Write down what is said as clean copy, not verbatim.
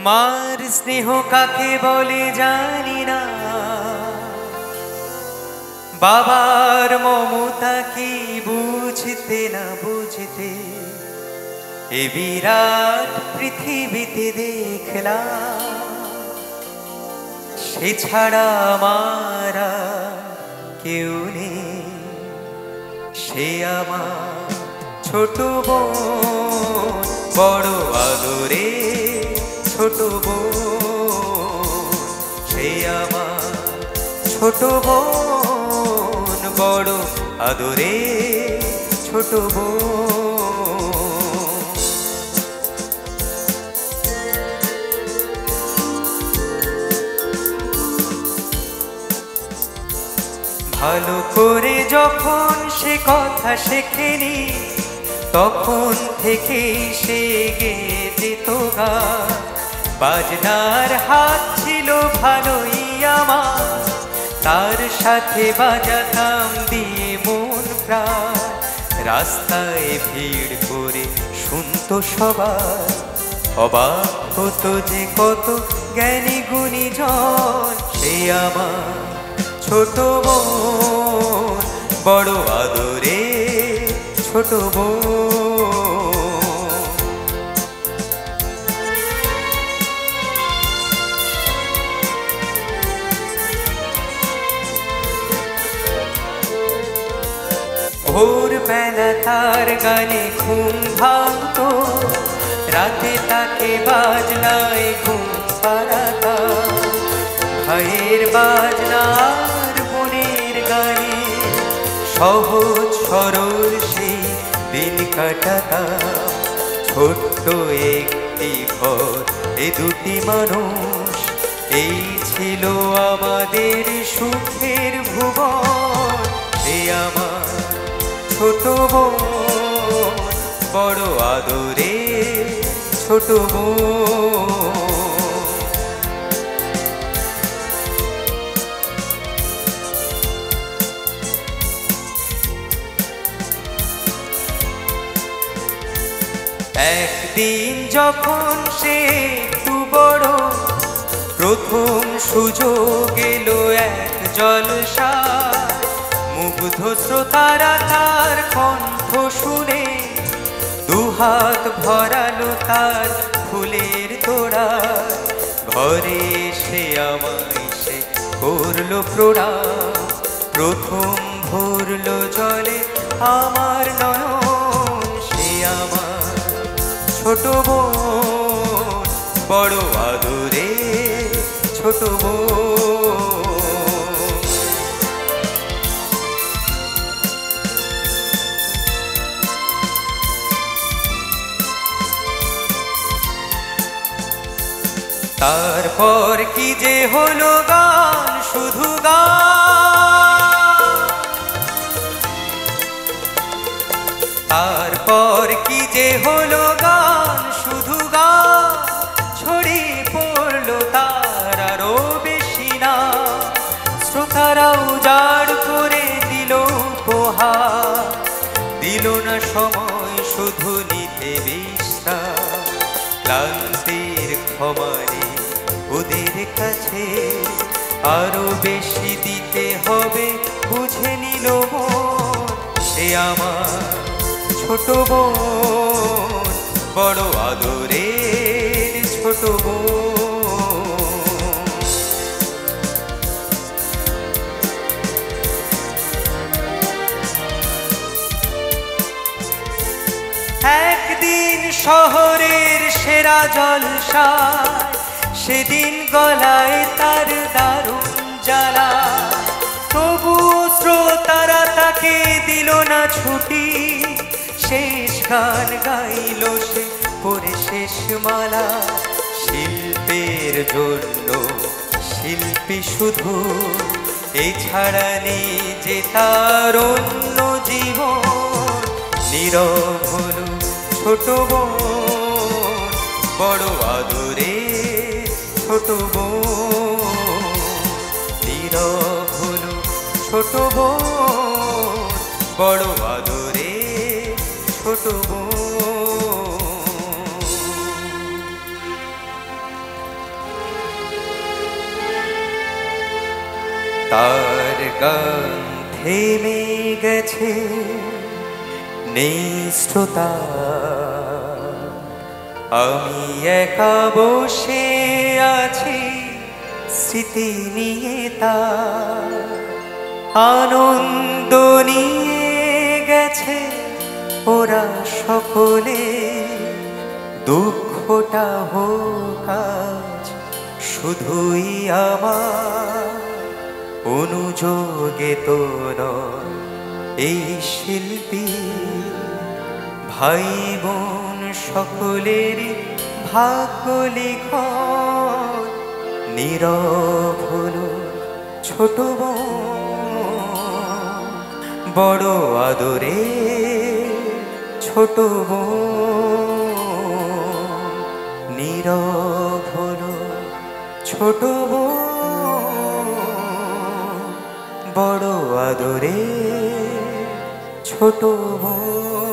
মার স্নেহ কাকে বলে জানি না, বাবার মমতা কি বুঝতে না বুঝতে এ বিরাট পৃথিবীতে দেখলাম, সে ছাড়া আমার আর কেউ নেই। সে আমার ছোট বোন, বড় আদরে ছোট বোন। সে আমার ছোট বোন, বড় আদরে ছোট বোন। ভালো করে যখন সে কথা শেখেনি, তখন থেকেই সে গেয়ে যেত গান। বাজনার হাত ছিল ভালোই আমার, তার সাথে বাজাতাম দিয়ে মন প্রাণ। রাস্তায় ভিড় করে শুনতো সবাই, অবাক হতো যে কত জ্ঞানী গুণী জন। সে আমার ছোট বোন, বড় আদরে ছোট বোন। ভোরবেলা তার গানে ঘুম ভাঙতো, রাতে তাকে বাজনায় ঘুম পাড়াতাম। ভাইয়ের বাজনার বোনের গানে সহজ সরল সেই দিন কাটাতাম। ছোট্ট একটি ঘর, এ দুটি মানুষ, এই ছিল আমাদের সুখের ভুবন। সে আমার ছোট বোন, বড় আদরে ছোট বোন। একদিন যখন সে একটু বড়, প্রথম সুযোগ এলো এক জলসা। মুগ্ধ শ্রোতারা তার কণ্ঠ শুনে দুহাত ভরালো তার ফুলের তোড়া। ঘরে এসে আমায় সে করলো প্রণাম, প্রথম ভরলো জলে আমার নয়ন। সে আমার ছোট বোন, বড় আদরে ছোট বোন। তারপর কি যে হলো গান, শুধু গান। তারপর কি যে হলো গান, শুধু গান। ছড়িয়ে পড়লো তার আরো বেশি না, শ্রোতারা উজাড় করে দিল উপহার। দিল না সময় শুধু নিতে বিশ্রাম, ক্লান্তির ক্ষমারে ওদের কাছে আরো বেশি দিতে হবে বুঝে নিল মন। সে আমার ছোট বোন, বড় আদরের ছোট বোন। একদিন শহরের সেরা জলসায়, সেদিন গলায় তার দারুণ জ্বালা। তবু শ্রোতারা তাকে দিল না ছুটি, শেষ গান গাইল সে পরে শেষ মালা। শিল্পের জন্য শিল্পী শুধু, এছাড়া নেই যে তার অন্য জীবন। নীরব হলো ছোট বোন, বড় আদরে ছোট বোন। নীরব হলো ছোট বোন, বড় আদরে ছোট বোন। তার গান থেমে গেছে নিষ্ঠতা, আমি একা বসে আছি স্মৃতি নিয়ে তার, আনন্দ নিয়ে গেছে ওরা সকলে, দুঃখটা হোক আজ শুধুই আমার, অনুযোগে তো নয় এই শিল্পী, ভাই বোন সকলের ভাগ্য লিখন, নীরব হলো ছোট বোন, বড় আদরে ছোট বোন, নীরব হলো ছোট বোন, বড় আদরে ছোট বোন।